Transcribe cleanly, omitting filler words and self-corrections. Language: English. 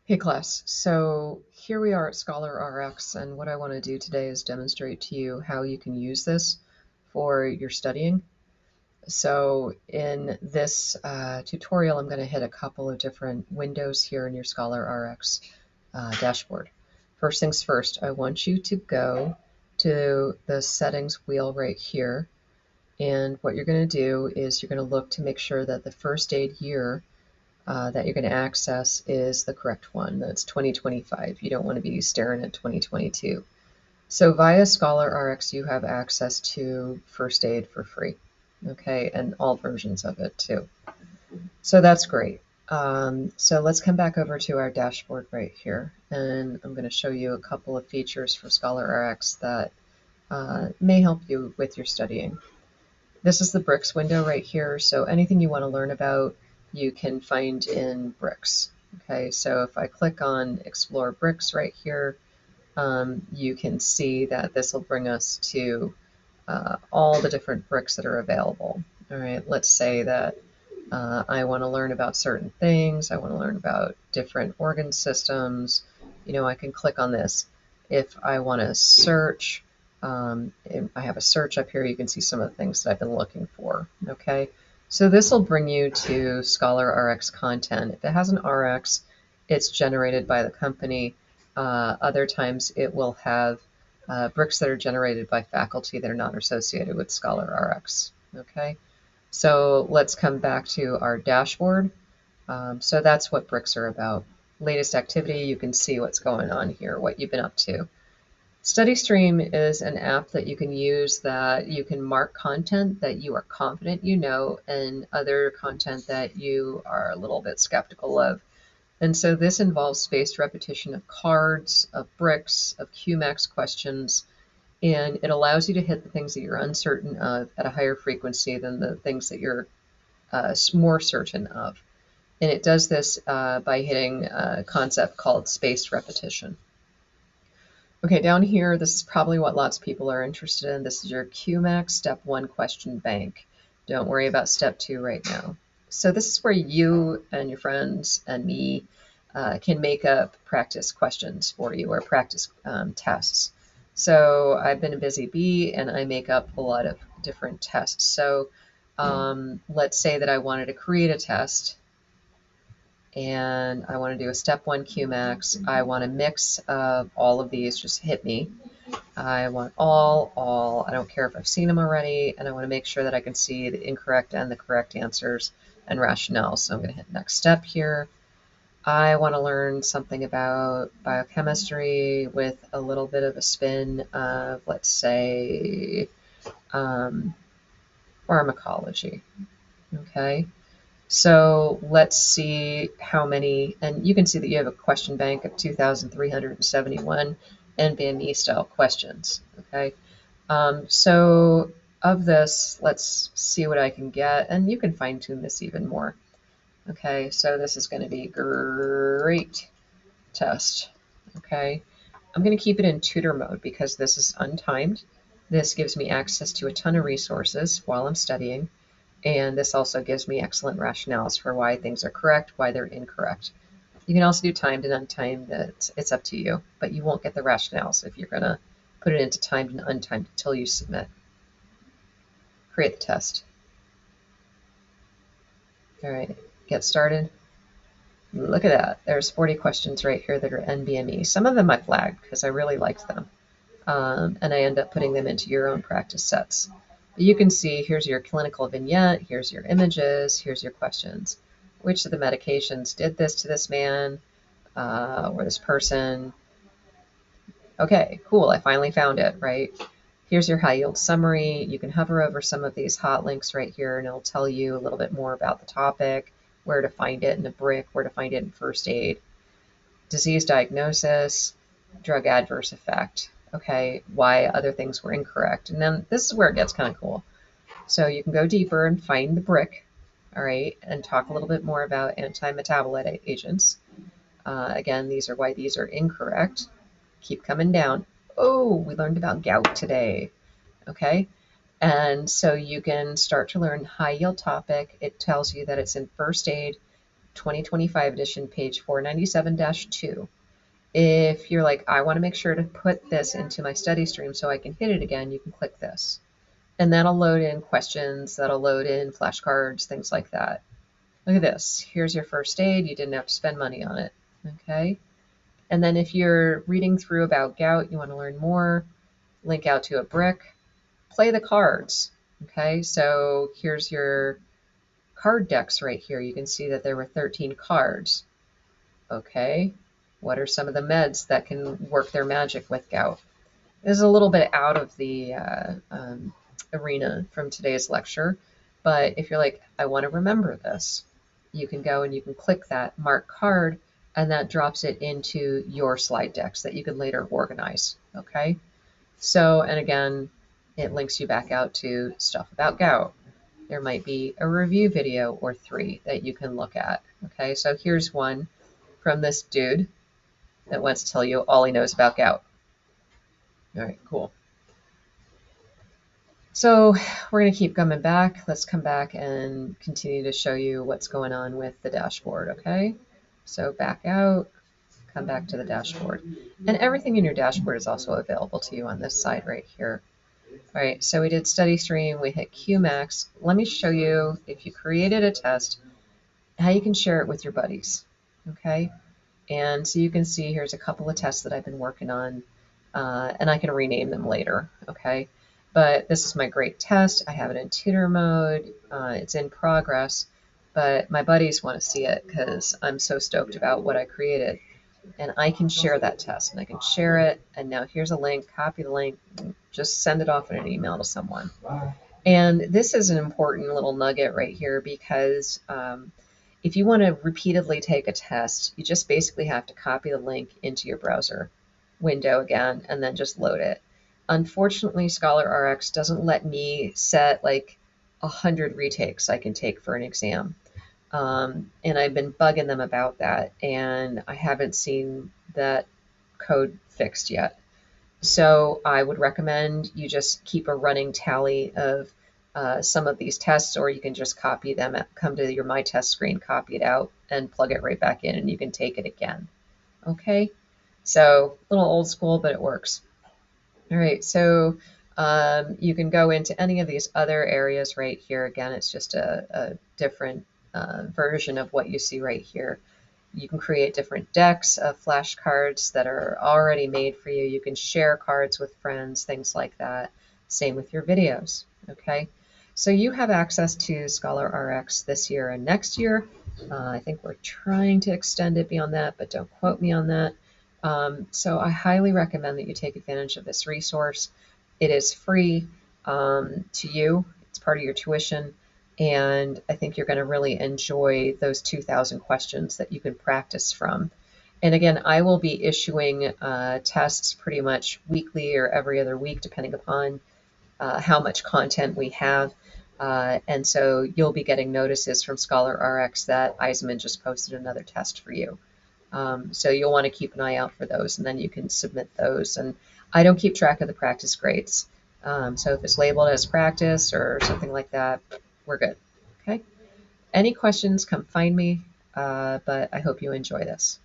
Hey class, so here we are at ScholarRx, and what I want to do today is demonstrate to you how you can use this for your studying. So in this tutorial, I'm going to hit a couple of different windows here in your ScholarRx dashboard. First things first, I want you to go to the settings wheel right here, and what you're going to do is you're going to look to make sure that the first aid year that you're going to access is the correct one. That's 2025. You don't want to be staring at 2022. So via ScholarRx, you have access to FirstAid for free, okay, and all versions of it too. So that's great. So let's come back over to our dashboard right here, and I'm going to show you a couple of features for ScholarRx that may help you with your studying. This is the bricks window right here. So anything you want to learn about, you can find in bricks. Okay, so if I click on explore bricks right here, you can see that this will bring us to all the different bricks that are available. All right, let's say that I want to learn about certain things. I want to learn about different organ systems. I can click on this. If I want to search, I have a search up here. You can see some of the things that I've been looking for. Okay, so this will bring you to ScholarRx content. If it has an RX, it's generated by the company. Other times it will have bricks that are generated by faculty that are not associated with ScholarRx. Okay. So let's come back to our dashboard. So that's what bricks are about. Latest activity, you can see what's going on here, what you've been up to. StudyStream is an app that you can use that you can mark content that you are confident you know and other content that you are a little bit skeptical of. And so this involves spaced repetition of cards, of bricks, of Qmax questions, and it allows you to hit the things that you're uncertain of at a higher frequency than the things that you're more certain of. And it does this by hitting a concept called spaced repetition. Okay, down here, this is probably what lots of people are interested in. This is your Qmax Step 1 question bank. Don't worry about Step 2 right now. So this is where you and your friends and me can make up practice questions for you or practice tests. So I've been a busy bee and I make up a lot of different tests. So let's say that I wanted to create a test and I want to do a step 1 Qmax. I want a mix of all of these, just hit me. I want all. I don't care if I've seen them already, and I want to make sure that I can see the incorrect and the correct answers and rationale. So I'm going to hit next step here. I want to learn something about biochemistry with a little bit of a spin of, let's say, pharmacology. Okay. So let's see how many, and you can see that you have a question bank of 2,371 NBME style questions. Okay. So of this, let's see what I can get, and you can fine tune this even more. Okay, so this is going to be great test. Okay, I'm going to keep it in tutor mode because this is untimed. This gives me access to a ton of resources while I'm studying, and this also gives me excellent rationales for why things are correct, why they're incorrect. You can also do timed and untimed. It's up to you, but you won't get the rationales if you're going to put it into timed and untimed until you submit. Create the test. All right, get started. Look at that. There's 40 questions right here that are NBME. Some of them I flagged because I really liked them. And I end up putting them into your own practice sets. But you can see here's your clinical vignette, here's your images, here's your questions. Which of the medications did this to this man or this person? Okay, cool. I finally found it, right? Here's your high yield summary. You can hover over some of these hot links right here and it'll tell you a little bit more about the topic, where to find it in a brick, where to find it in first aid, disease diagnosis, drug adverse effect, okay, why other things were incorrect. And then this is where it gets kind of cool. So you can go deeper and find the brick, all right, and talk a little bit more about anti-metabolite agents. Again, these are why these are incorrect. Keep coming down. Oh, we learned about gout today, okay? And so you can start to learn high yield topic. It tells you that it's in first aid. 2025 edition, page 497-2. If you're like, I want to make sure to put this into my study stream so I can hit it again, you can click this. And that'll load in questions, that'll load in flashcards, things like that. Look at this. Here's your first aid. You didn't have to spend money on it. Okay. And then if you're reading through about gout, you want to learn more, link out to a brick, play the cards. Okay. So here's your card decks right here. You can see that there were 13 cards. Okay. What are some of the meds that can work their magic with gout? This is a little bit out of the arena from today's lecture, but if you're like, I want to remember this, you can go and you can click that mark card, and that drops it into your slide decks that you can later organize. Okay. So, and again, it links you back out to stuff about gout. There might be a review video or 3 that you can look at. Okay. So here's one from this dude that wants to tell you all he knows about gout. All right, cool. So we're going to keep coming back. Let's come back and continue to show you what's going on with the dashboard, okay? So back out, come back to the dashboard. And everything in your dashboard is also available to you on this side right here. All right, so we did study stream, we hit Qmax. Let me show you, if you created a test, how you can share it with your buddies, okay? And so you can see here's a couple of tests that I've been working on, and I can rename them later, okay? But this is my great test. I have it in tutor mode. It's in progress, but my buddies want to see it because I'm so stoked about what I created. And I can share that test, and I can share it. And now here's a link, copy the link, just send it off in an email to someone. And this is an important little nugget right here because if you want to repeatedly take a test, you just basically have to copy the link into your browser window again, and then just load it. Unfortunately, ScholarRx doesn't let me set like 100 retakes I can take for an exam. And I've been bugging them about that, and I haven't seen that code fixed yet. So I would recommend you just keep a running tally of some of these tests, or you can just copy them, come to your My Test screen, copy it out, and plug it right back in, and you can take it again. Okay? So a little old school, but it works. All right, so you can go into any of these other areas right here. Again, it's just a different version of what you see right here. You can create different decks of flashcards that are already made for you. You can share cards with friends, things like that. Same with your videos, okay? So you have access to ScholarRx this year and next year. I think we're trying to extend it beyond that, but don't quote me on that. So I highly recommend that you take advantage of this resource. It is free to you. It's part of your tuition. And I think you're going to really enjoy those 2,000 questions that you can practice from. And again, I will be issuing tests pretty much weekly or every other week, depending upon how much content we have. And so you'll be getting notices from ScholarRx that Eisenman just posted another test for you. So you'll want to keep an eye out for those, and then you can submit those. And I don't keep track of the practice grades. So if it's labeled as practice or something like that, we're good. Okay. Any questions, come find me, but I hope you enjoy this.